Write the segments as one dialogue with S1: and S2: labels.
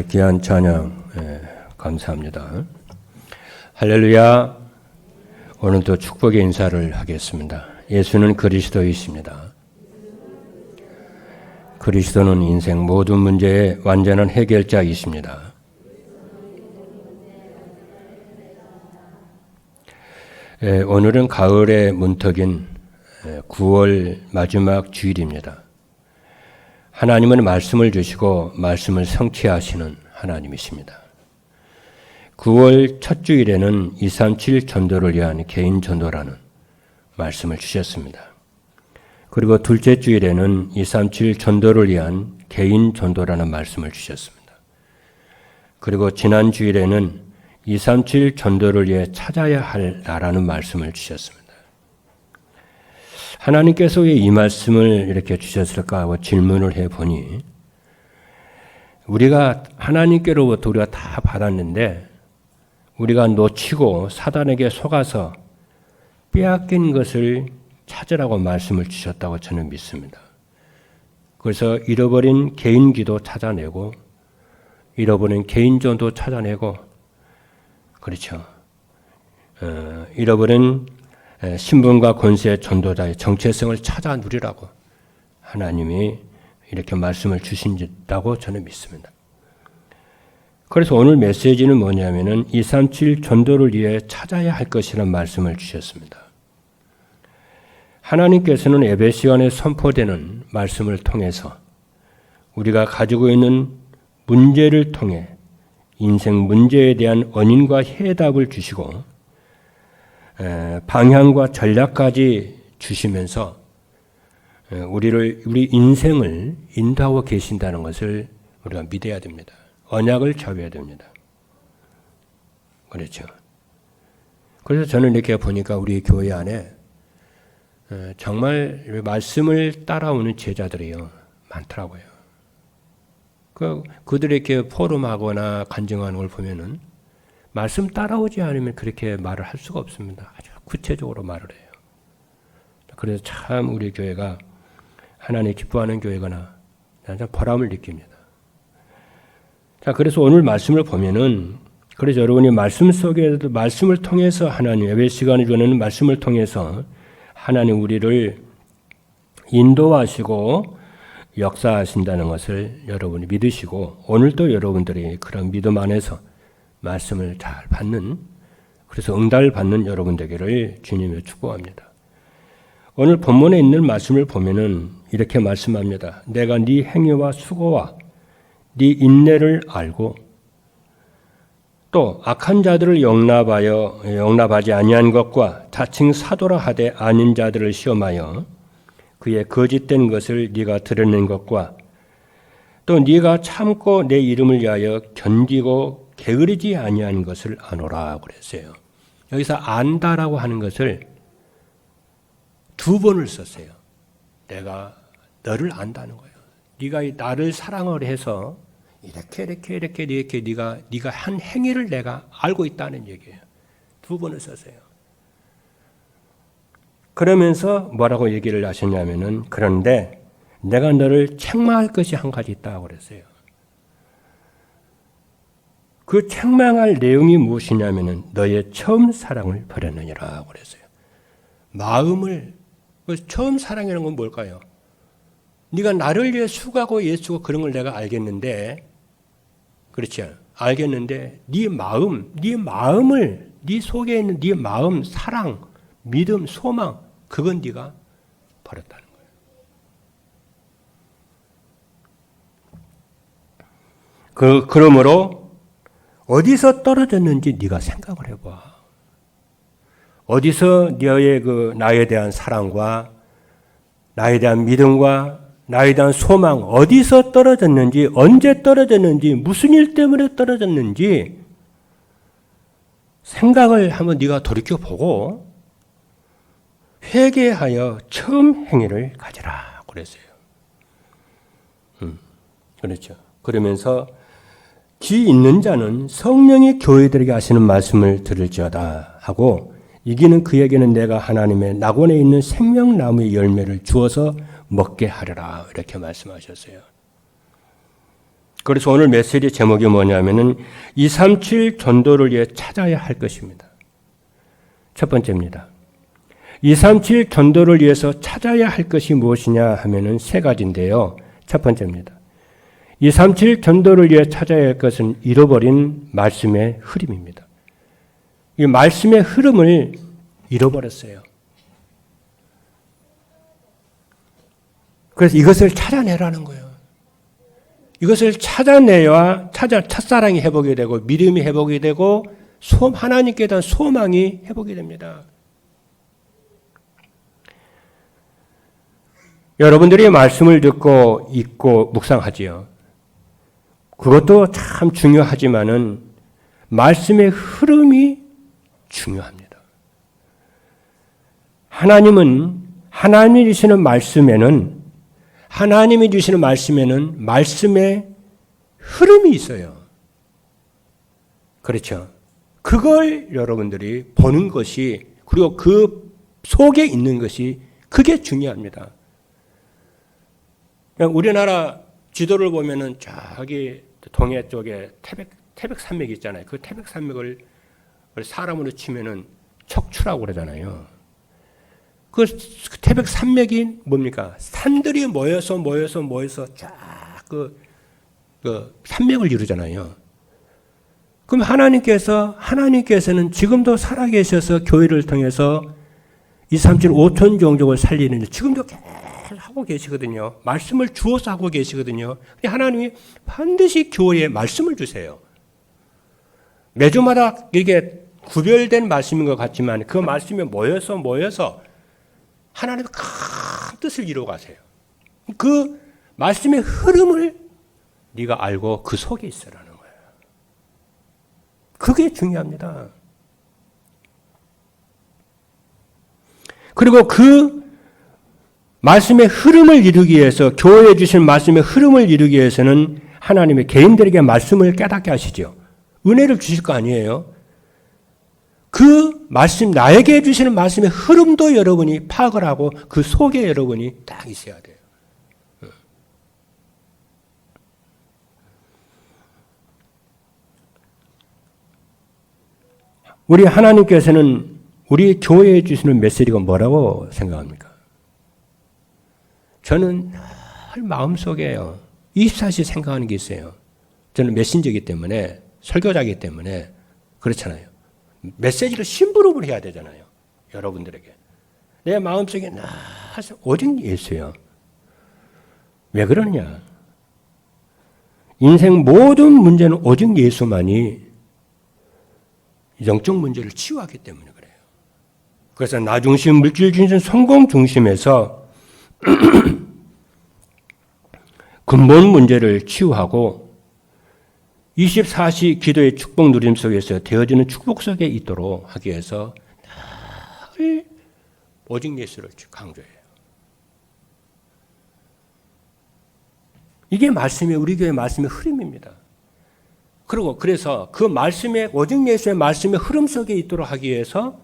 S1: 귀한 찬양 감사합니다. 할렐루야. 오늘도 축복의 인사를 하겠습니다. 예수는 그리스도이십니다. 그리스도는 인생 모든 문제의 완전한 해결자이십니다. 오늘은 가을의 문턱인 9월 마지막 주일입니다. 하나님은 말씀을 주시고 말씀을 성취하시는 하나님이십니다. 9월 첫 주일에는 237 전도를 위한 개인 전도라는 말씀을 주셨습니다. 그리고 둘째 주일에는 237 전도를 위한 개인 전도라는 말씀을 주셨습니다. 그리고 지난 주일에는 237 전도를 위해 찾아야 할 나라는 말씀을 주셨습니다. 하나님께서 왜 이 말씀을 이렇게 주셨을까 하고 질문을 해보니 우리가 하나님께로부터 우리가 다 받았는데 우리가 놓치고 사단에게 속아서 빼앗긴 것을 찾으라고 말씀을 주셨다고 저는 믿습니다. 그래서 잃어버린 개인기도 찾아내고 잃어버린 개인전도 찾아내고 그렇죠. 잃어버린 신분과 권세의 전도자의 정체성을 찾아 누리라고 하나님이 이렇게 말씀을 주신다고 저는 믿습니다. 그래서 오늘 메시지는 뭐냐면은 237 전도를 위해 찾아야 할 것이라는 말씀을 주셨습니다. 하나님께서는 예배 시간에 선포되는 말씀을 통해서 우리가 가지고 있는 문제를 통해 인생 문제에 대한 원인과 해답을 주시고 방향과 전략까지 주시면서 우리 인생을 인도하고 계신다는 것을 우리가 믿어야 됩니다. 언약을 잡아야 됩니다. 그렇죠. 그래서 저는 이렇게 보니까 우리 교회 안에 정말 말씀을 따라오는 제자들이요 많더라고요. 그들이 이렇게 포럼하거나 간증하는 걸 보면은 말씀 따라오지 않으면 그렇게 말을 할 수가 없습니다. 아주 구체적으로 말을 해요. 그래서 참 우리 교회가 하나님 기뻐하는 교회거나 참 보람을 느낍니다. 자, 그래서 오늘 말씀을 보면은 그래서 여러분이 말씀 속에도 말씀을 통해서 하나님 예배 시간을 주는 말씀을 통해서 하나님 우리를 인도하시고 역사하신다는 것을 여러분이 믿으시고 오늘도 여러분들이 그런 믿음 안에서 말씀을 잘 받는 그래서 응답을 받는 여러분 되기를 주님의 축복합니다. 오늘 본문에 있는 말씀을 보면은 이렇게 말씀합니다. 내가 네 행위와 수고와 네 인내를 알고 또 악한 자들을 용납하지 아니한 것과 자칭 사도라 하되 아닌 자들을 시험하여 그의 거짓된 것을 네가 드러낸 것과 또 네가 참고 내 이름을 위하여 견디고 게으르지 아니한 것을 아노라 그랬어요. 여기서 안다라고 하는 것을 두 번을 썼어요. 내가 너를 안다는 거예요. 네가 나를 사랑을 해서 이렇게 네가 한 행위를 내가 알고 있다는 얘기예요. 두 번을 썼어요. 그러면서 뭐라고 얘기를 하셨냐면은 그런데 내가 너를 책망할 것이 한 가지 있다고 그랬어요. 그 책망할 내용이 무엇이냐면은 너의 처음 사랑을 버렸느니라 그랬어요. 마음을 처음 사랑이라는 건 뭘까요? 네가 나를 위해 수고하고 예수고 그런 걸 내가 알겠는데 그렇지 알겠는데 네 마음을 네 속에 있는 네 마음 사랑 믿음 소망 그건 네가 버렸다는 거예요. 그러므로 어디서 떨어졌는지 네가 생각을 해봐. 어디서 너의 나에 대한 사랑과 나에 대한 믿음과 나에 대한 소망 어디서 떨어졌는지 언제 떨어졌는지 무슨 일 때문에 떨어졌는지 생각을 한번 네가 돌이켜보고 회개하여 처음 행위를 가지라 그랬어요. 그렇죠. 그러면서 지 있는 자는 성령이 교회들에게 하시는 말씀을 들을지어다 하고 이기는 그에게는 내가 하나님의 낙원에 있는 생명나무의 열매를 주어서 먹게 하리라 이렇게 말씀하셨어요. 그래서 오늘 메시지 제목이 뭐냐면은 237 전도를 위해 찾아야 할 것입니다. 첫 번째입니다. 237 전도를 위해서 찾아야 할 것이 무엇이냐 하면은 세 가지인데요. 첫 번째입니다. 237 전도를 위해 찾아야 할 것은 잃어버린 말씀의 흐름입니다. 이 말씀의 흐름을 잃어버렸어요. 그래서 이것을 찾아내라는 거예요. 이것을 찾아내야 첫사랑이 회복이 되고 믿음이 회복이 되고 하나님께 대한 소망이 회복이 됩니다. 여러분들이 말씀을 듣고 읽고 묵상하지요. 그것도 참 중요하지만은 말씀의 흐름이 중요합니다. 하나님이 주시는 말씀에는 말씀의 흐름이 있어요. 그렇죠. 그걸 여러분들이 보는 것이, 그리고 그 속에 있는 것이 그게 중요합니다. 우리나라 지도를 보면은 저기 동해 쪽에 태백산맥이 있잖아요. 그 태백산맥을 사람으로 치면은 척추라고 그러잖아요. 그 태백산맥이 뭡니까? 산들이 모여서 쫙 그 산맥을 이루잖아요. 그럼 하나님께서는 지금도 살아계셔서 교회를 통해서 237 5천 종족을 살리는 일 지금도 계속 하고 계시거든요. 말씀을 주어서 하고 계시거든요. 하나님이 반드시 교회에 말씀을 주세요. 매주마다 이게 구별된 말씀인 것 같지만 그 말씀이 모여서 하나님의 큰 뜻을 이루어 가세요. 그 말씀의 흐름을 네가 알고 그 속에 있으라는 거예요. 그게 중요합니다. 그리고 그 말씀의 흐름을 이루기 위해서, 교회에 주신 말씀의 흐름을 이루기 위해서는 하나님의 개인들에게 말씀을 깨닫게 하시죠. 은혜를 주실 거 아니에요. 그 말씀, 나에게 주시는 말씀의 흐름도 여러분이 파악을 하고 그 속에 여러분이 딱 있어야 돼요. 우리 하나님께서는 우리 교회에 주시는 메시지가 뭐라고 생각합니까? 저는 늘 마음속에요. 24시간 생각하는 게 있어요. 저는 메신저이기 때문에, 설교자이기 때문에 그렇잖아요. 메시지를 심부름을 해야 되잖아요. 여러분들에게. 내 마음속에 늘 오직 예수요. 왜 그러느냐? 인생 모든 문제는 오직 예수만이 영적 문제를 치유하기 때문에 그래요. 그래서 나 중심, 물질 중심, 성공 중심에서 근본 문제를 치유하고 24시 기도의 축복 누림 속에서 되어지는 축복 속에 있도록 하기 위해서 늘 오직 예수를 강조해요. 이게 우리 교회 말씀의 흐름입니다. 그래서 그 말씀의, 오직 예수의 말씀의 흐름 속에 있도록 하기 위해서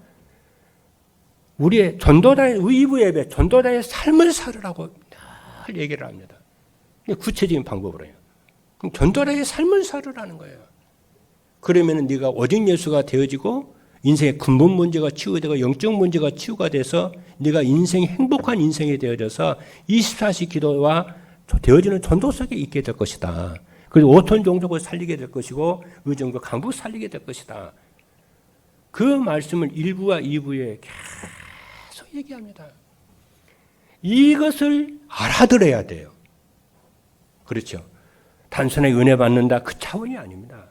S1: 우리의 전도자의 의부 예배, 전도자의 삶을 살으라고 늘 얘기를 합니다. 구체적인 방법으로 해요. 그럼 전도자의 삶을 살으라는 거예요. 그러면 네가 오직 예수가 되어지고 인생의 근본 문제가 치유되고 영적 문제가 치유가 돼서 네가 행복한 인생이 되어져서 24시 기도와 되어지는 전도 속에 있게 될 것이다. 그리고 5천 종족을 살리게 될 것이고 의정부 강북 살리게 될 것이다. 그 말씀을 1부와 2부에 계속 얘기합니다. 이것을 알아들어야 돼요. 그렇죠. 단순하게 은혜 받는다 그 차원이 아닙니다.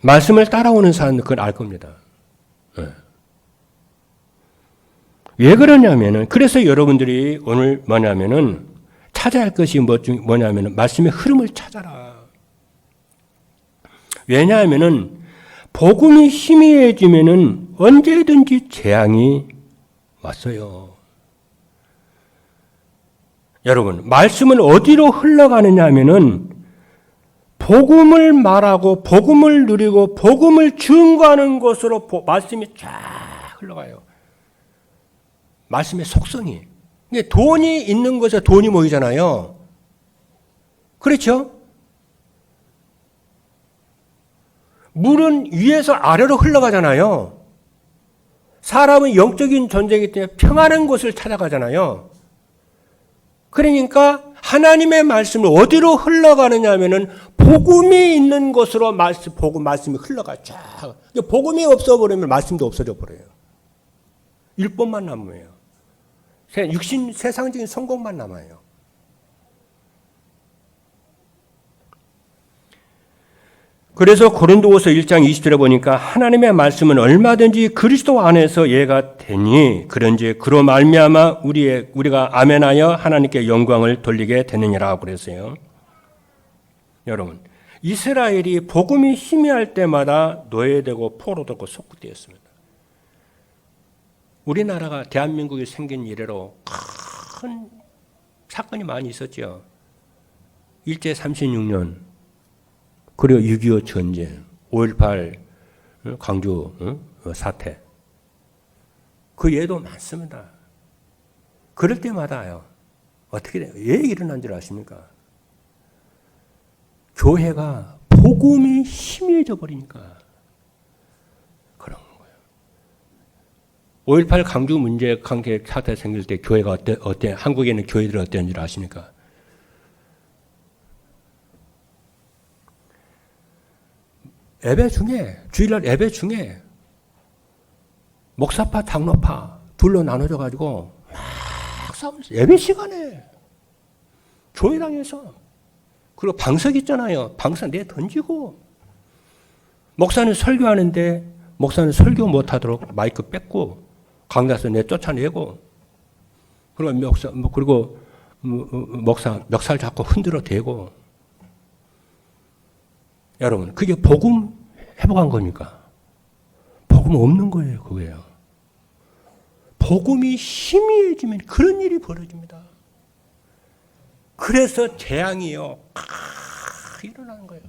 S1: 말씀을 따라오는 사람은 그걸 알 겁니다. 네. 왜 그러냐면은, 그래서 여러분들이 오늘 찾아야 할 것이 뭐냐면은, 말씀의 흐름을 찾아라. 왜냐하면은, 복음이 희미해지면은 언제든지 재앙이 왔어요. 여러분, 말씀은 어디로 흘러가느냐 하면은, 복음을 말하고, 복음을 누리고, 복음을 증거하는 곳으로 말씀이 쫙 흘러가요. 말씀의 속성이. 이게 돈이 있는 곳에 돈이 모이잖아요. 그렇죠? 물은 위에서 아래로 흘러가잖아요. 사람은 영적인 존재이기 때문에 평안한 곳을 찾아가잖아요. 그러니까 하나님의 말씀을 어디로 흘러가느냐 하면은 복음이 있는 곳으로 말씀이 흘러가죠. 복음이 없어버리면 말씀도 없어져 버려요. 율법만 남아요. 세상적인 성공만 남아요. 그래서 고린도후서 1장 20절에 보니까 하나님의 말씀은 얼마든지 그리스도 안에서 예가 되니 그런지 그로 말미암아 우리가 아멘하여 하나님께 영광을 돌리게 되느니라 그랬어요. 여러분, 이스라엘이 복음이 희미할 때마다 노예되고 포로되고 속국되었습니다. 우리나라가 대한민국이 생긴 이래로 큰 사건이 많이 있었죠. 일제 36년 그리고 6.25 전쟁, 5.18 광주 사태, 그 예도 많습니다. 그럴 때마다요, 어떻게 돼요? 왜 일어난 줄 아십니까? 교회가 복음이 희미해져 버리니까 그런 거예요. 5.18 광주 문제 관계 사태 생길 때 교회가 어때? 한국에 있는 교회들은 어땠는 줄 아십니까? 예배 중에, 주일날 예배 중에 목사파, 장로파 둘로 나눠져 가지고 막 싸우면서 예배 시간에 교회당에서 그리고 방석 있잖아요. 방석 내 던지고 목사는 설교하는데 목사는 설교 못하도록 마이크 뺏고 강단에서 내 쫓아내고 그리고 목사 멱살 잡고 흔들어 대고 여러분, 그게 복음 회복한 겁니까? 복음 없는 거예요, 그거예요. 복음이 희미해지면 그런 일이 벌어집니다. 그래서 재앙이요, 일어나는 거예요.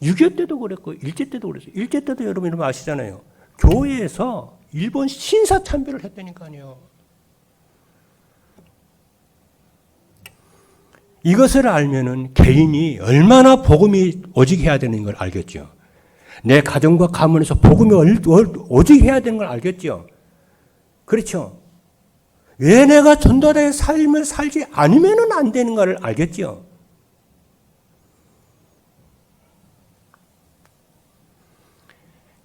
S1: 6.25 때도 그랬고, 일제 때도 그랬어요. 일제 때도 여러분 아시잖아요. 교회에서 일본 신사 참배를 했다니까요. 이것을 알면은 개인이 얼마나 복음이 오직해야 되는 걸 알겠죠. 내 가정과 가문에서 복음이 오직해야 되는 걸 알겠죠. 그렇죠. 왜 내가 전도자의 삶을 살지 않으면은 안 되는 걸 알겠죠.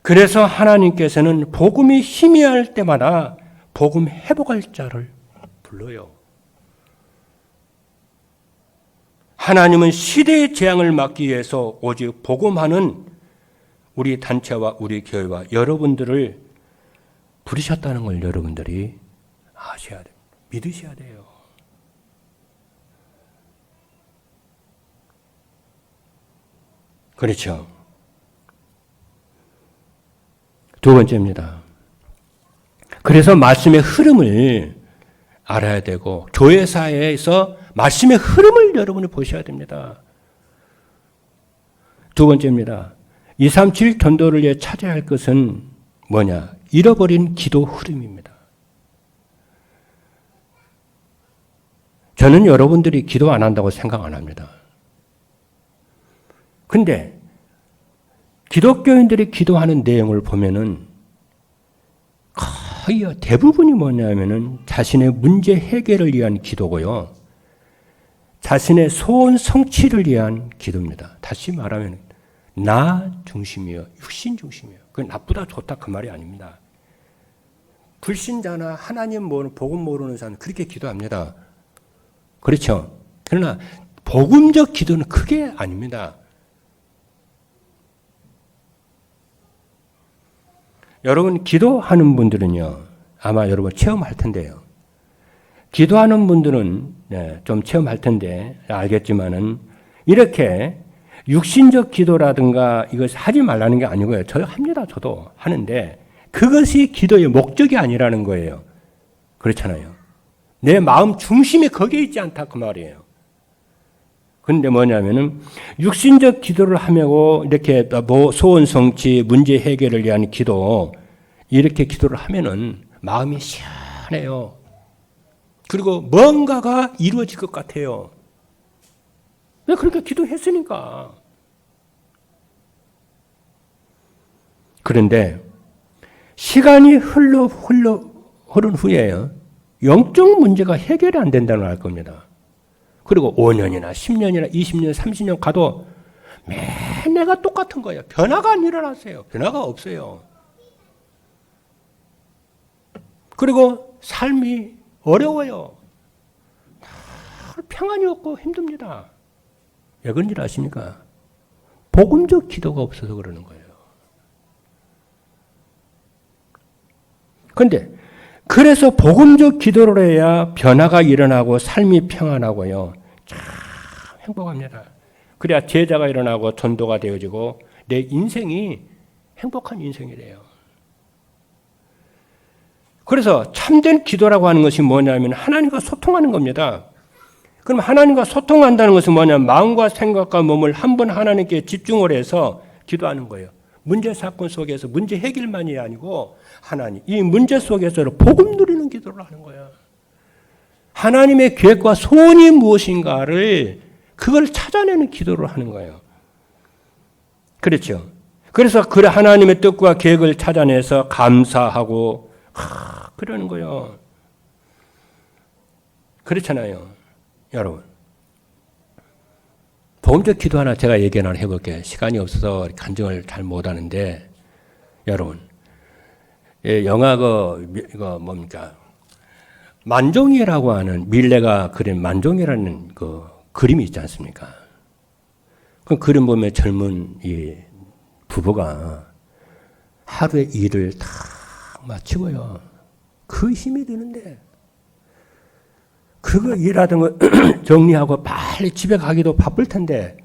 S1: 그래서 하나님께서는 복음이 희미할 때마다 복음 회복할 자를 불러요. 하나님은 시대의 재앙을 막기 위해서 오직 복음하는 우리 단체와 우리 교회와 여러분들을 부르셨다는 걸 여러분들이 아셔야 됩니다. 믿으셔야 돼요. 그렇죠. 두 번째입니다. 그래서 말씀의 흐름을 알아야 되고 교회사에서 말씀의 흐름을 여러분이 보셔야 됩니다. 두 번째입니다. 237 전도를 위해 찾아야 할 것은 뭐냐? 잃어버린 기도 흐름입니다. 저는 여러분들이 기도 안 한다고 생각 안 합니다. 근데 기독교인들이 기도하는 내용을 보면은 거의 대부분이 뭐냐면은 자신의 문제 해결을 위한 기도고요. 자신의 소원 성취를 위한 기도입니다. 다시 말하면 나 중심이요, 육신 중심이요. 그건 나쁘다 좋다 그 말이 아닙니다. 불신자나 하나님 복음 모르는 사람은 그렇게 기도합니다. 그렇죠? 그러나 복음적 기도는 그게 아닙니다. 여러분 기도하는 분들은요, 아마 여러분 체험할 텐데요. 기도하는 분들은 좀 체험할 텐데 알겠지만은 이렇게 육신적 기도라든가 이것을 하지 말라는 게 아니고요. 저 합니다. 저도 하는데 그것이 기도의 목적이 아니라는 거예요. 그렇잖아요. 내 마음 중심이 거기에 있지 않다 그 말이에요. 근데 뭐냐면은 육신적 기도를 하고 이렇게 소원 성취, 문제 해결을 위한 기도 이렇게 기도를 하면은 마음이 시원해요. 그리고 뭔가가 이루어질 것 같아요. 왜 그렇게 기도했으니까. 그런데 시간이 흐른 후에요. 영적 문제가 해결이 안 된다는 알 겁니다. 그리고 5년이나 10년이나 20년, 30년 가도 매일 내가 똑같은 거예요. 변화가 안 일어났어요. 변화가 없어요. 그리고 삶이 어려워요. 평안이 없고 힘듭니다. 왜 그런지 아십니까? 복음적 기도가 없어서 그러는 거예요. 그런데 그래서 복음적 기도를 해야 변화가 일어나고 삶이 평안하고요. 참 행복합니다. 그래야 제자가 일어나고 전도가 되어지고 내 인생이 행복한 인생이 돼요. 그래서 참된 기도라고 하는 것이 뭐냐면 하나님과 소통하는 겁니다. 그럼 하나님과 소통한다는 것은 뭐냐면 마음과 생각과 몸을 한 번 하나님께 집중을 해서 기도하는 거예요. 문제 사건 속에서 문제 해결만이 아니고 하나님 이 문제 속에서 복음 누리는 기도를 하는 거예요. 하나님의 계획과 소원이 무엇인가를 그걸 찾아내는 기도를 하는 거예요. 그렇죠. 그래서 그 하나님의 뜻과 계획을 찾아내서 감사하고 그러는 거예요. 그렇잖아요. 여러분. 복음적 기도 하나 제가 얘기 하나 해볼게요. 시간이 없어서 간증을 잘 못하는데 여러분 영화 이거 뭡니까? 만종이라고 하는 밀레가 그린 만종이라는 그 그림이 있지 않습니까? 그 그림 보면 젊은 이 부부가 하루의 일을 다 마치고요. 그 힘이 드는데 그거 일하던 거 정리하고 빨리 집에 가기도 바쁠 텐데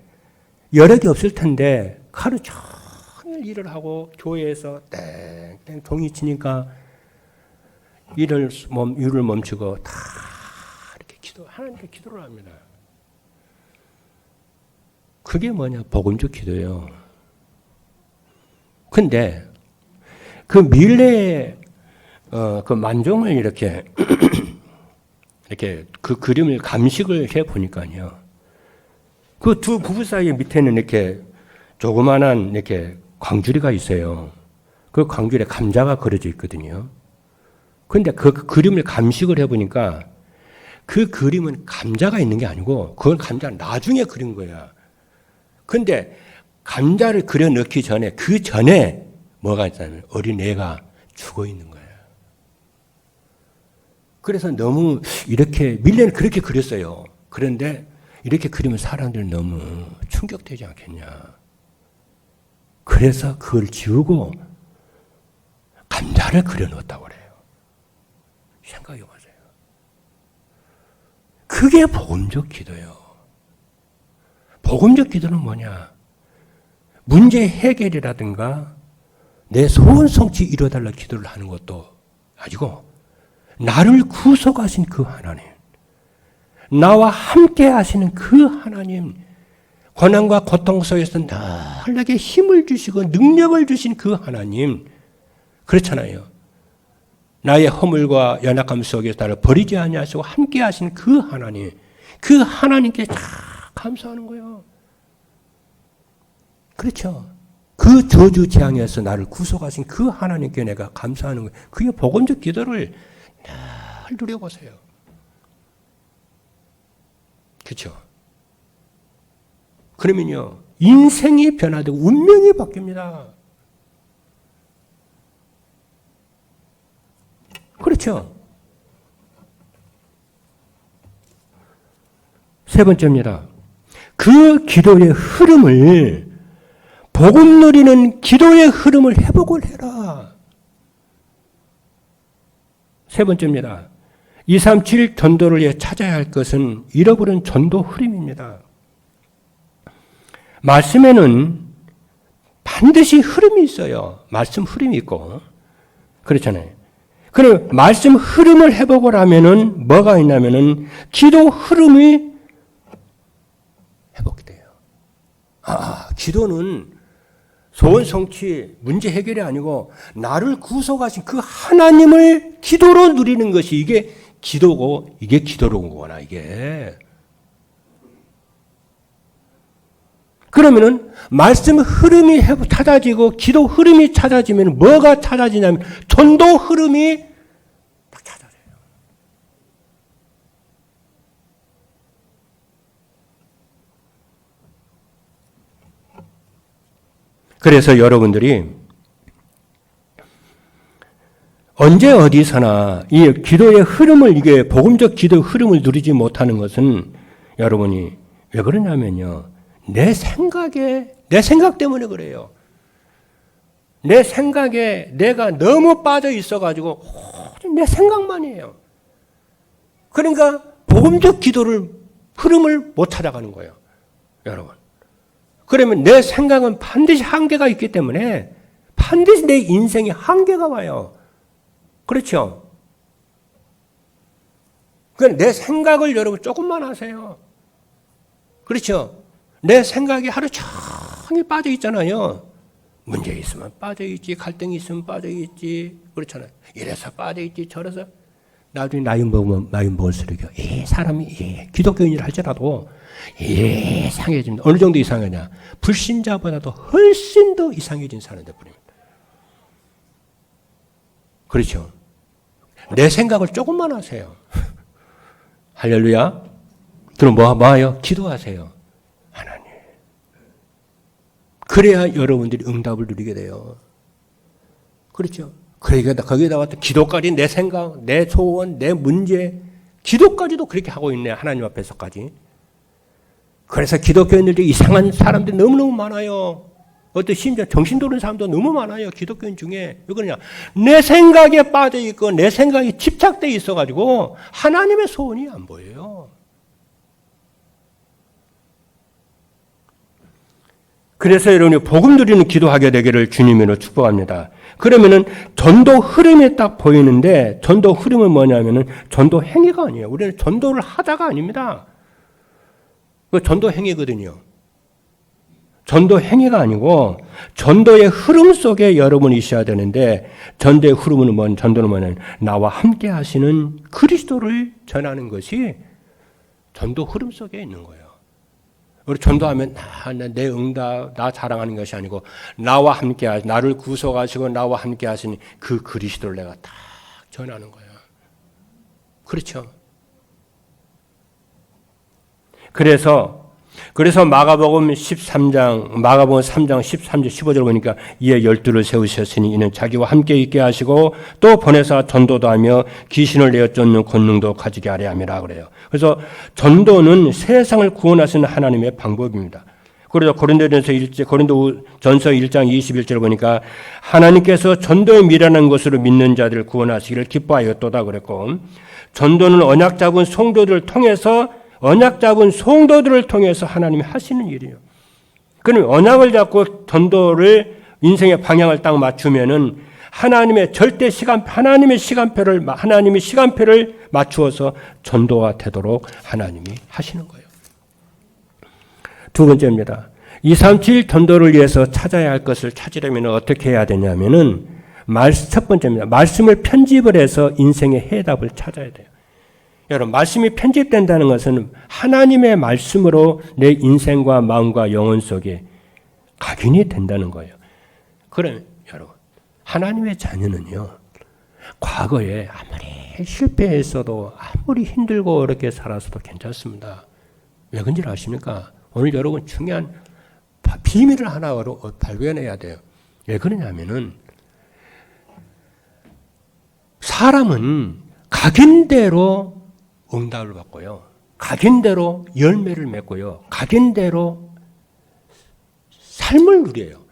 S1: 여력이 없을 텐데 하루 종일 일을 하고 교회에서 땡땡 종이 치니까 일을 멈추고 다 이렇게 하나님께 기도를 합니다. 그게 뭐냐? 복음적 기도예요. 근데 그 밀레의 그 만종을 이렇게 그 그림을 감식을 해 보니까요. 그 두 부부 사이 밑에는 이렇게 조그만한 이렇게 광주리가 있어요. 그 광주리에 감자가 그려져 있거든요. 근데 그 그림을 감식을 해 보니까 그 그림은 감자가 있는 게 아니고 그건 감자 나중에 그린 거야. 근데 감자를 그려 넣기 전에 그 전에 뭐가 있냐면 어린애가 죽어 있는 거예요. 그래서 너무 이렇게 밀레는 그렇게 그렸어요. 그런데 이렇게 그리면 사람들이 너무 충격되지 않겠냐. 그래서 그걸 지우고 감자를 그려 넣었다고 그래요. 생각해 보세요. 그게 복음적 기도예요. 복음적 기도는 뭐냐? 문제 해결이라든가 내 소원 성취 이뤄달라 기도를 하는 것도 아니고 나를 구속하신 그 하나님, 나와 함께 하시는 그 하나님, 고난과 고통 속에서 늘 내게 힘을 주시고 능력을 주신 그 하나님, 그렇잖아요. 나의 허물과 연약함 속에서 나를 버리지 아니하시고 함께 하신 그 하나님, 그 하나님께 다 감사하는 거예요. 그렇죠. 그 저주 재앙에서 나를 구속하신 그 하나님께 내가 감사하는 거예요. 그게 복음적 기도를 늘 누려보세요. 그렇죠. 그러면요 인생이 변화되고 운명이 바뀝니다. 그렇죠. 세 번째입니다. 그 기도의 흐름을 복음 누리는 기도의 흐름을 회복을 해라. 세 번째입니다. 237 전도를 위해 찾아야 할 것은 잃어버린 전도 흐름입니다. 말씀에는 반드시 흐름이 있어요. 말씀 흐름이 있고. 그렇잖아요. 그럼 말씀 흐름을 회복을 하면은 뭐가 있냐면은 기도 흐름이 회복이 돼요. 기도는 소원 성취, 문제 해결이 아니고 나를 구속하신 그 하나님을 기도로 누리는 것이 이게 기도고 이게 기도로운 거구나 이게. 그러면은 말씀 흐름이 찾아지고 기도 흐름이 찾아지면 뭐가 찾아지냐면 전도 흐름이 딱 찾아져요. 그래서 여러분들이 언제 어디서나 이 기도의 흐름을 이게 복음적 기도의 흐름을 누리지 못하는 것은 여러분이 왜 그러냐면요. 내 생각 때문에 그래요. 내 생각에 내가 너무 빠져 있어가지고 내 생각만 해요. 그러니까 복음적 기도를 흐름을 못 찾아가는 거예요. 여러분. 그러면 내 생각은 반드시 한계가 있기 때문에 반드시 내 인생에 한계가 와요. 그렇죠? 그러니까 내 생각을 여러분 조금만 하세요. 그렇죠? 내 생각이 하루 종일 빠져 있잖아요. 문제 있으면 빠져 있지, 갈등이 있으면 빠져 있지, 그렇잖아요. 이래서 빠져 있지, 저래서. 나중에 나이 먹을수록 이 사람이 기독교인이라 할지라도 이상해집니다. 어느 정도 이상하냐? 불신자보다도 훨씬 더 이상해진 사람들 뿐입니다. 그렇죠? 내 생각을 조금만 하세요. 할렐루야. 그럼 뭐예요? 기도하세요. 하나님. 그래야 여러분들이 응답을 누리게 돼요. 그렇죠? 그러니까 거기에다가 또 기도까지 내 생각, 내 소원, 내 문제, 기도까지도 그렇게 하고 있네. 하나님 앞에서까지. 그래서 기독교인들이 이상한 사람들이 너무너무 많아요. 어떤 심지어 정신 도는 사람도 너무 많아요. 기독교인 중에. 왜 그러냐? 내 생각에 빠져 있고 내 생각이 집착되어 있어가지고 하나님의 소원이 안 보여요. 그래서 여러분이 복음 누리는 기도하게 되기를 주님으로 축복합니다. 그러면은 전도 흐름이 딱 보이는데 전도 흐름은 뭐냐면은 전도 행위가 아니에요. 우리는 전도를 하다가 아닙니다. 그 전도 행위거든요. 전도 행위가 아니고 전도의 흐름 속에 여러분이 있어야 되는데 전도의 흐름은 전도는 뭐냐면 나와 함께 하시는 그리스도를 전하는 것이 전도 흐름 속에 있는 거예요. 우리 전도하면 내 응답, 나 자랑하는 것이 아니고 나와 함께 나를 구속하시고 나와 함께 하시는 그 그리스도를 내가 딱 전하는 거예요. 그렇죠? 그래서 마가복음 13장, 마가복음 3장 13절 15절 보니까 이에 12를 세우셨으니 이는 자기와 함께 있게 하시고 또 보내사 전도도 하며 귀신을 내어 쫓는 권능도 가지게 하려 함이라 그래요. 그래서 전도는 세상을 구원하시는 하나님의 방법입니다. 그래서 고린도전서 1장 21절 보니까 하나님께서 전도에 미련한 것으로 믿는 자들을 구원하시기를 기뻐하였도다 그랬고 전도는 언약 잡은 성도들을 통해서 하나님이 하시는 일이에요. 그럼 언약을 잡고 전도를 인생의 방향을 딱 맞추면은 하나님의 시간표를 맞추어서 전도가 되도록 하나님이 하시는 거예요. 두 번째입니다. 237 전도를 위해서 찾아야 할 것을 찾으려면 어떻게 해야 되냐면은 첫 번째입니다. 말씀을 편집을 해서 인생의 해답을 찾아야 돼요. 여러분, 말씀이 편집된다는 것은 하나님의 말씀으로 내 인생과 마음과 영혼 속에 각인이 된다는 거예요. 그럼 여러분, 하나님의 자녀는요, 과거에 아무리 실패했어도 아무리 힘들고 어렵게 살았어도 괜찮습니다. 왜 그런지 아십니까? 오늘 여러분 중요한 비밀을 하나 발견해야 돼요. 왜 그러냐면은 사람은 각인대로 응답을 받고요. 각인대로 열매를 맺고요. 각인대로 삶을 누려요.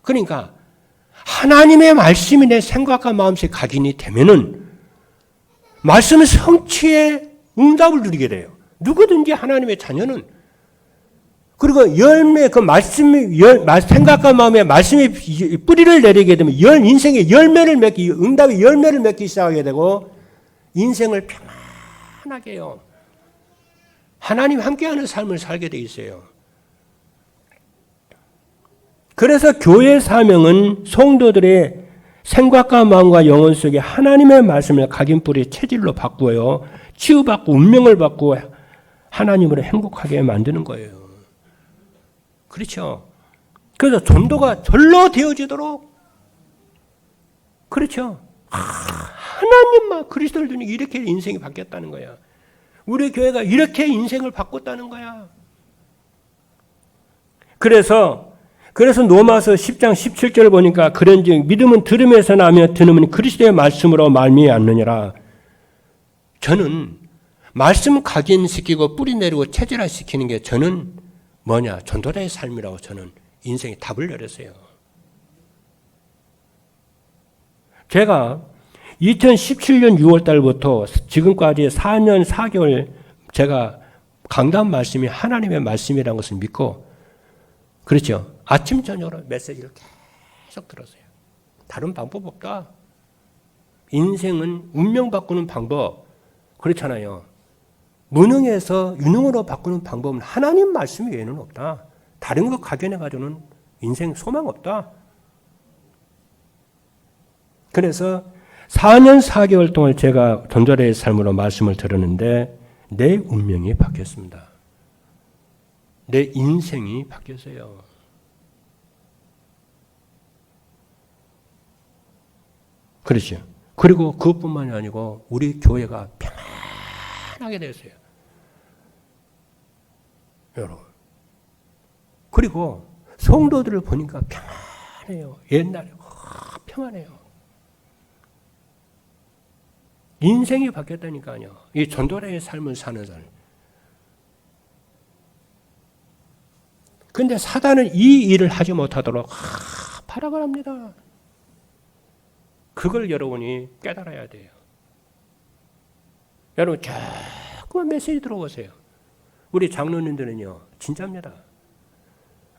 S1: 그러니까 하나님의 말씀이 내 생각과 마음속에 각인이 되면은 말씀의 성취에 응답을 누리게 돼요. 누구든지 하나님의 자녀는. 그리고 열매, 그 말씀이, 생각과 마음에 말씀이 뿌리를 내리게 되면 인생의 열매를 응답의 열매를 맺기 시작하게 되고 인생을 편하게 해요. 하나님 함께하는 삶을 살게 돼 있어요. 그래서 교회 사명은 성도들의 생각과 마음과 영혼 속에 하나님의 말씀을 각인뿌리 체질로 바꾸어요. 치유받고 운명을 받고 하나님으로 행복하게 만드는 거예요. 그렇죠. 그래서 전도가 절로 되어지도록, 그렇죠. 하나님만 그리스도를 두니 이렇게 인생이 바뀌었다는 거야. 우리 교회가 이렇게 인생을 바꿨다는 거야. 그래서 로마서 10장 17절 보니까 그런즉 믿음은 들음에서 나며 들음은 그리스도의 말씀으로 말미암느니라. 저는 말씀 각인시키고 뿌리 내리고 체질화시키는 게 저는 뭐냐? 전도자의 삶이라고 저는 인생에 답을 내렸어요. 제가 2017년 6월 달부터 지금까지 4년 4개월 제가 강단 말씀이 하나님의 말씀이라는 것을 믿고, 그렇죠. 아침 저녁으로 메시지를 계속 들었어요. 다른 방법 없다. 인생은 운명 바꾸는 방법, 그렇잖아요. 무능에서 유능으로 바꾸는 방법은 하나님 말씀 외에는 없다. 다른 거 각인해가지고는 인생 소망 없다. 그래서 4년 4개월 동안 제가 전도자의 삶으로 말씀을 들었는데 내 운명이 바뀌었습니다. 내 인생이 바뀌었어요. 그렇죠. 그리고 그것뿐만이 아니고 우리 교회가 평안하게 됐어요. 여러분. 그리고 성도들을 보니까 평안해요. 옛날에 평안해요. 인생이 바뀌었다니까요. 이 전도자의 삶을 사는 사람. 그런데 사단은 이 일을 하지 못하도록 발악을 합니다. 그걸 여러분이 깨달아야 돼요. 여러분 자꾸만 메시지 들어오세요. 우리 장로님들은요 진짜입니다.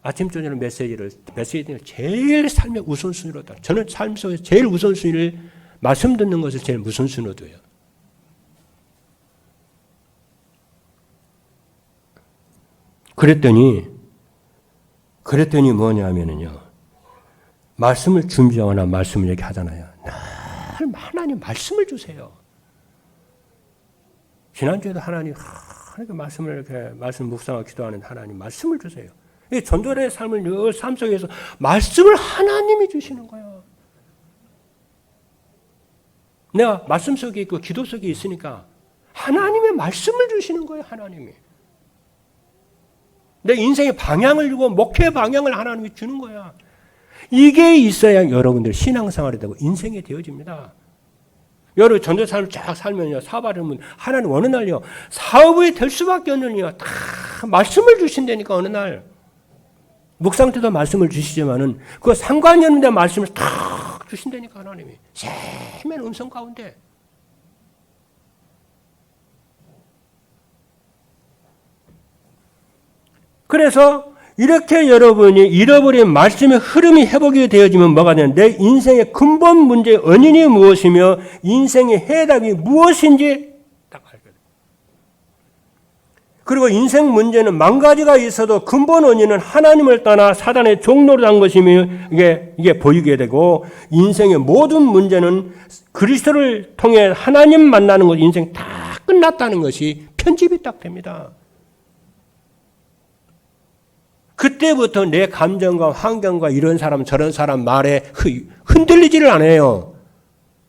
S1: 아침 저녁 메시지를 제일 삶의 우선순위로 다. 저는 삶 속에서 제일 우선순위를 말씀 듣는 것을 제일 우선순위로 둬요. 그랬더니 뭐냐면요. 말씀을 준비하거나 말씀을 이렇게 하잖아요. 늘 하나님 말씀을 주세요. 지난주에도 하나님 말씀을 이렇게 말씀 묵상하고 기도하는 하나님 말씀을 주세요. 이 전도자의 삶을 늘 삶 속에서 말씀을 하나님이 주시는 거예요. 내가 말씀 속에 있고 기도 속에 있으니까 하나님의 말씀을 주시는 거예요. 하나님이. 내 인생의 방향을 주고 목표의 방향을 하나님이 주는 거야. 이게 있어야 여러분들 신앙생활이 되고 인생이 되어집니다. 여러분 전도 삶을 쫙 살면요. 사업하려면 하나님 어느 날요. 사업이 될 수밖에 없는요. 다 말씀을 주신다니까 어느 날. 묵상 때도 말씀을 주시지만은 그거 상관이 없는데 말씀을 탁 주신다니까 하나님이. 세밀 음성 가운데. 그래서 이렇게 여러분이 잃어버린 말씀의 흐름이 회복이 되어지면 뭐가 되냐? 내 인생의 근본 문제의 원인이 무엇이며 인생의 해답이 무엇인지 딱 알게 돼요. 그리고 인생 문제는 만 가지가 있어도 근본 원인은 하나님을 떠나 사단의 종로로 한 것이며 이게 보이게 되고 인생의 모든 문제는 그리스도를 통해 하나님 만나는 것, 인생 다 끝났다는 것이 편집이 딱 됩니다. 그때부터 내 감정과 환경과 이런 사람 저런 사람 말에 흔들리지를 않아요.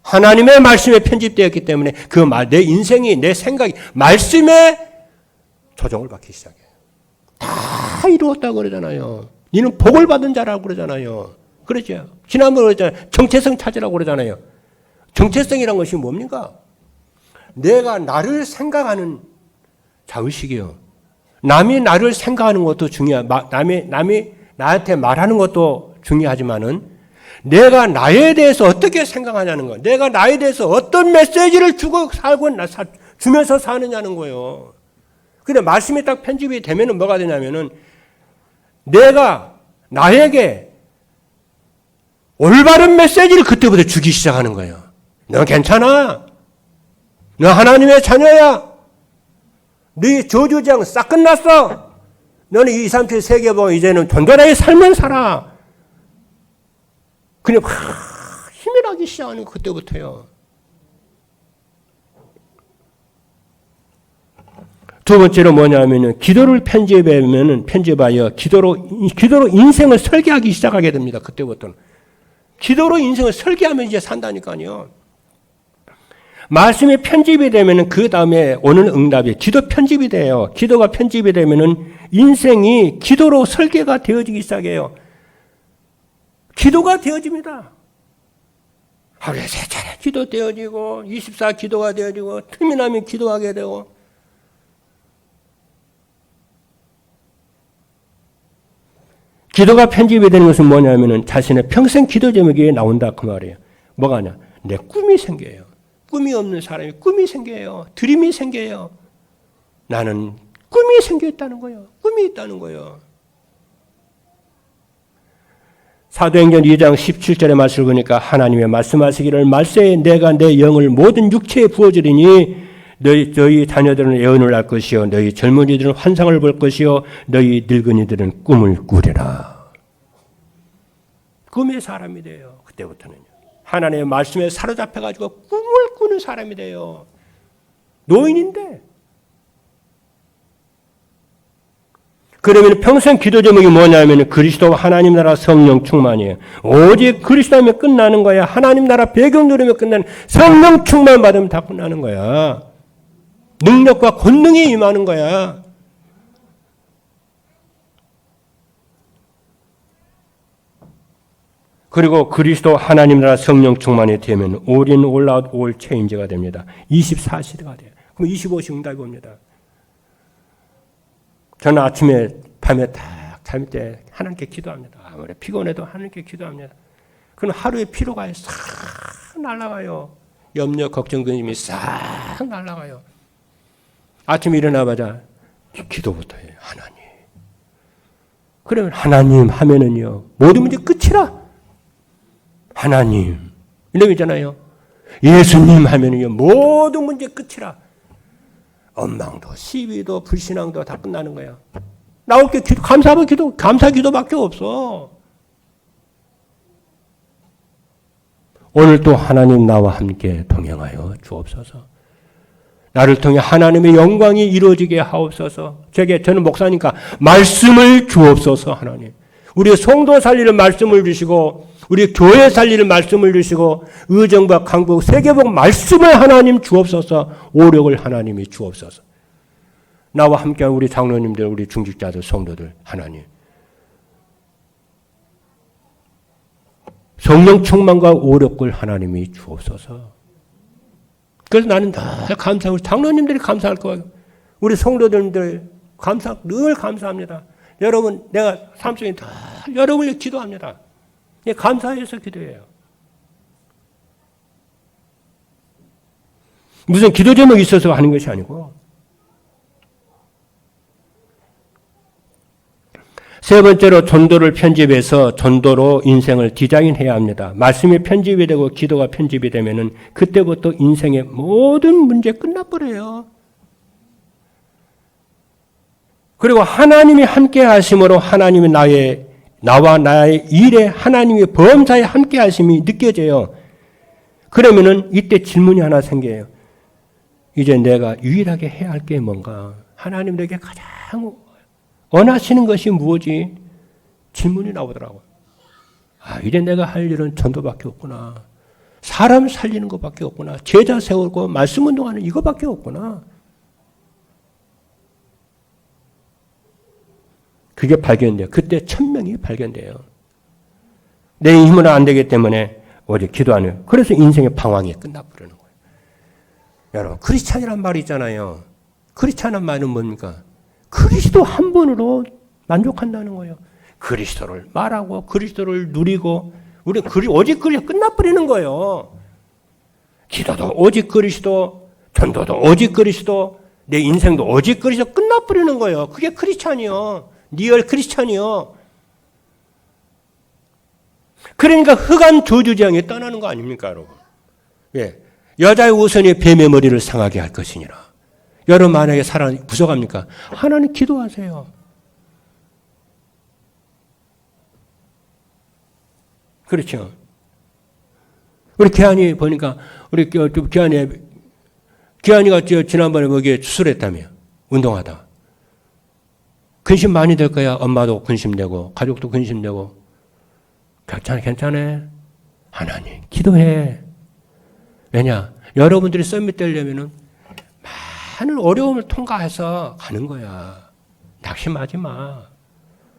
S1: 하나님의 말씀에 편집되었기 때문에 그 말, 내 인생이 내 생각이 말씀에 조정을 받기 시작해요. 다 이루었다고 그러잖아요. 너는 복을 받은 자라고 그러잖아요. 그렇죠. 지난번에 그랬잖아요. 정체성 찾으라고 그러잖아요. 정체성이란 것이 뭡니까? 내가 나를 생각하는 자의식이요. 남이 나를 생각하는 것도 남이 나한테 말하는 것도 중요하지만은 내가 나에 대해서 어떻게 생각하냐는 거, 내가 나에 대해서 어떤 메시지를 주면서 사느냐는 거예요. 근데 말씀이 딱 편집이 되면은 뭐가 되냐면은 내가 나에게 올바른 메시지를 그때부터 주기 시작하는 거예요. 너 괜찮아. 너 하나님의 자녀야. 너희 저주장 싹 끝났어. 너는 2, 3, 7 세계보고 이제는 전도자의 삶을 살아. 그냥 힘이 설계하기 시작하는 거 그때부터요. 두 번째로 뭐냐면은 기도를 편집하여 기도로 인생을 설계하기 시작하게 됩니다. 그때부터는. 기도로 인생을 설계하면 이제 산다니까요. 말씀이 편집이 되면은 그 다음에 오는 응답이 기도 편집이 돼요. 기도가 편집이 되면은 인생이 기도로 설계가 되어지기 시작해요. 기도가 되어집니다. 하루에 3차례 기도 되어지고 24 기도가 되어지고 틈이 나면 기도하게 되고 기도가 편집이 되는 것은 뭐냐면은 자신의 평생 기도 제목이 나온다 그 말이에요. 뭐가냐? 내 꿈이 생겨요. 꿈이 없는 사람이 꿈이 생겨요. 드림이 생겨요. 나는 꿈이 생겼다는 거예요. 꿈이 있다는 거예요. 사도행전 2장 17절의 말씀을 보니까 하나님의 말씀하시기를 말세에 내가 내 영을 모든 육체에 부어주리니 너희 자녀들은 예언을 할 것이요 너희 젊은이들은 환상을 볼 것이요 너희 늙은이들은 꿈을 꾸리라. 꿈의 사람이 돼요. 그때부터는요. 하나님의 말씀에 사로잡혀가지고 꿈을 꾸는 사람이 돼요. 노인인데. 그러면 평생 기도 제목이 뭐냐면 그리스도와 하나님 나라 성령 충만이에요. 오직 그리스도 하면 끝나는 거야. 하나님 나라 배경 누르면 끝나는 성령 충만 받으면 다 끝나는 거야. 능력과 권능이 임하는 거야. 그리고 그리스도 하나님 나라 성령 충만이 되면 all in all out all change가 됩니다. 24시대가 돼요. 그럼 25시 응답이 옵니다. 저는 아침에 밤에 딱 잠 때 하나님께 기도합니다. 아무리 피곤해도 하나님께 기도합니다. 그럼 하루의 피로가 싹 날아가요. 염려, 걱정, 근심이 싹 날아가요. 아침에 일어나자마자 기도부터 해요. 하나님. 그러면 하나님 하면은요. 모든 문제 끝이라. 하나님. 이런 거 있잖아요. 예수님 하면은요. 모든 문제 끝이라. 원망도, 시비도, 불신앙도 다 끝나는 거야. 나올 게 기도, 감사 기도밖에 없어. 오늘 또 하나님 나와 함께 동행하여 주옵소서. 나를 통해 하나님의 영광이 이루어지게 하옵소서. 저는 목사니까 말씀을 주옵소서 하나님. 우리 성도 살리는 말씀을 주시고 우리 교회 살리는 말씀을 주시고 의정부 강북 세계복 말씀을 하나님 주옵소서. 오력을 하나님이 주옵소서. 나와 함께한 우리 장로님들 우리 중직자들 성도들 하나님. 성령 충만과 오력을 하나님이 주옵소서. 그래서 나는 늘 감사하고 장로님들이 감사할 거예요. 우리 성도들 늘 감사합니다. 여러분 내가 삶 속에 다 여러분을 기도합니다. 감사해서 기도해요. 무슨 기도 제목이 있어서 하는 것이 아니고 세 번째로 전도를 편집해서 전도로 인생을 디자인해야 합니다. 말씀이 편집이 되고 기도가 편집이 되면은 그때부터 인생의 모든 문제 끝나버려요. 그리고 하나님이 함께 하심으로 하나님이 나와 나의 일에 하나님의 범사에 함께 하심이 느껴져요. 그러면은 이때 질문이 하나 생겨요. 이제 내가 유일하게 해야 할 게 뭔가? 하나님 내게 가장 원하시는 것이 무엇이? 질문이 나오더라고요. 이제 내가 할 일은 전도밖에 없구나. 사람 살리는 것밖에 없구나. 제자 세우고 말씀 운동하는 이거밖에 없구나. 그게 발견돼요. 그때 1000명이 발견돼요. 내 힘으로 안 되기 때문에 어디 기도 안 해요. 그래서 인생의 방황이 끝나버리는 거예요. 여러분 크리스찬이란 말이 있잖아요. 크리스찬이란 말은 뭡니까? 그리스도 한 분으로 만족한다는 거예요. 그리스도를 말하고 그리스도를 누리고 우리는 오직 그리스도 끝나버리는 거예요. 기도도 오직 그리스도, 전도도 오직 그리스도, 내 인생도 오직 그리스도 끝나버리는 거예요. 그게 크리스찬이요. 리얼 크리스찬이요. 그러니까 흑암 저주지향에 떠나는 거 아닙니까 여러분? 예. 여자의 우선이 뱀의 머리를 상하게 할 것이니라. 여러분 만약에 사람이 부족합니까? 하나님 기도하세요. 그렇죠. 우리 기한이 보니까 우리 기한이가 지난번에 거기에 수술했다며 운동하다. 근심 많이 될 거야. 엄마도 근심되고 가족도 근심되고. 괜찮아. 하나님 기도해. 왜냐? 여러분들이 서밋 되려면은 많은 어려움을 통과해서 가는 거야. 낙심하지 마.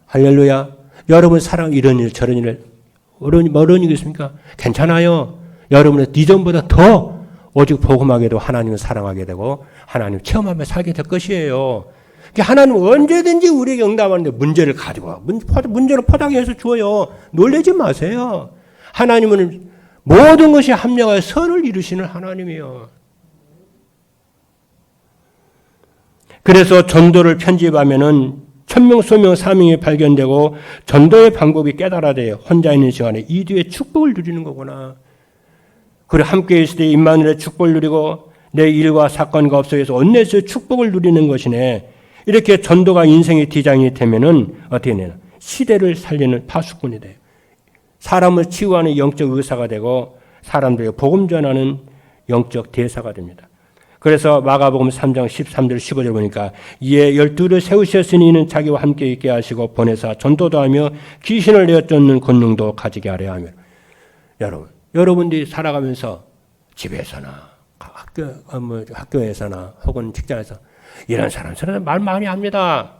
S1: 할렐루야. 여러분 사랑 이런 일 저런 일을 어려운 일이 있습니까? 괜찮아요. 여러분은 이전보다 더 오직 복음하게도 하나님을 사랑하게 되고 하나님 체험하며 살게 될 것이에요. 하나님은 언제든지 우리에게 응답하는데 문제를 가지고 와. 문제를 포장해서 주어요. 놀라지 마세요. 하나님은 모든 것이 합력하여 선을 이루시는 하나님이에요. 그래서 전도를 편집하면은 천명, 소명, 사명이 발견되고 전도의 방법이 깨달아져요. 혼자 있는 시간에 이 뒤에 축복을 누리는 거구나. 그리고 함께 있을 때 임마누엘의 축복을 누리고 내 일과 사건과 업속에서 온내에서의 축복을 누리는 것이네. 이렇게 전도가 인생의 디자인이 되면은 어떻게 되나? 시대를 살리는 파수꾼이 돼요. 사람을 치유하는 영적 의사가 되고 사람들에게 복음 전하는 영적 대사가 됩니다. 그래서 마가복음 3장 13절 15절 보니까 이에 12를 세우셨으니 이는 자기와 함께 있게 하시고 보내사 전도도 하며 귀신을 내어 쫓는 권능도 가지게 하려 하며. 여러분들이 살아가면서 집에서나 학교에서나 혹은 직장에서 이런 사람들은 말 많이 합니다.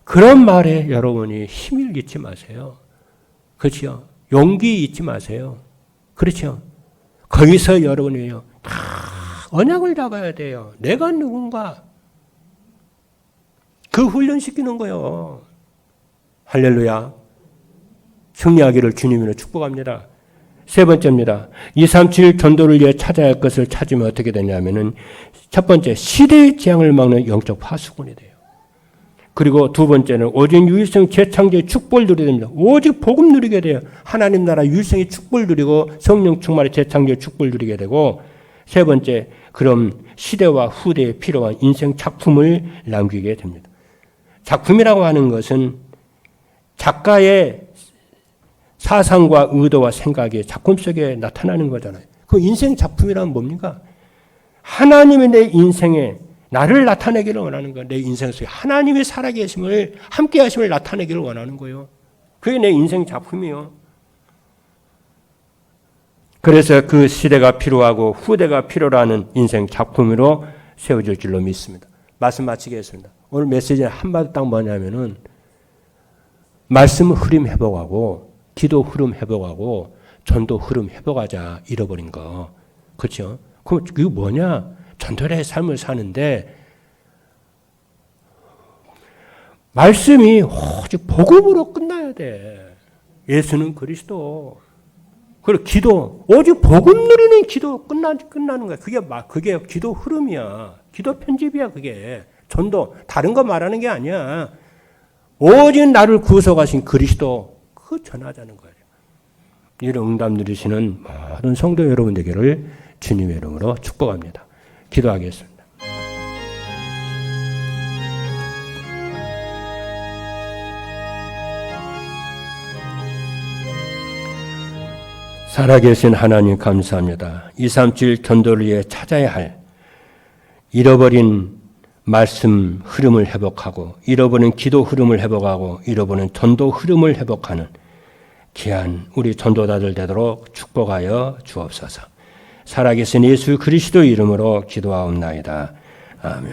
S1: 그런 말에 여러분이 힘을 잃지 마세요. 그렇죠? 용기 잊지 마세요. 그렇죠? 거기서 여러분이요. 다 언약을 잡아야 돼요. 내가 누군가. 그 훈련시키는 거예요. 할렐루야. 승리하기를 주님으로 축복합니다. 세 번째입니다. 237 전도를 위해 찾아야 할 것을 찾으면 어떻게 되냐면은 첫 번째, 시대의 재앙을 막는 영적 파수꾼이 돼요. 그리고 두 번째는 오직 유일성 재창조의 축복을 누리게 됩니다. 오직 복음 누리게 돼요. 하나님 나라 유일성의 축복을 누리고 성령 충만의 재창조의 축복을 누리게 되고 세 번째, 그럼 시대와 후대에 필요한 인생 작품을 남기게 됩니다. 작품이라고 하는 것은 작가의 사상과 의도와 생각이 작품 속에 나타나는 거잖아요. 그 인생 작품이란 뭡니까? 하나님이 내 인생에 나를 나타내기를 원하는 거예요. 내 인생 속에 하나님의 살아계심을 함께 하심을 나타내기를 원하는 거예요. 그게 내 인생 작품이에요. 그래서 그 시대가 필요하고 후대가 필요로 인생 작품으로 세워질 줄로 믿습니다. 말씀 마치겠습니다. 오늘 메시지는 한마디 딱 뭐냐면은 말씀 흐름 회복하고 기도 흐름 회복하고 전도 흐름 회복하자 잃어버린 거. 그렇죠? 그럼 그게 뭐냐? 전도의 삶을 사는데 말씀이 오직 복음으로 끝나야 돼. 예수는 그리스도. 그리고 기도 오직 복음 누리는 기도 끝나는 거야. 그게 기도 흐름이야. 기도 편집이야. 그게 전도 다른 거 말하는 게 아니야. 오직 나를 구속하신 그리스도 그 전하자는 거예요. 이런 응답 누리시는 모든 성도 여러분 되기를 주님의 이름으로 축복합니다. 기도하겠습니다. 살아계신 하나님 감사합니다. 237 전도를 위해 찾아야 할 잃어버린 말씀 흐름을 회복하고 잃어버린 기도 흐름을 회복하고 잃어버린 전도 흐름을 회복하는 귀한 우리 전도자들 되도록 축복하여 주옵소서. 살아계신 예수 그리스도 이름으로 기도하옵나이다. 아멘.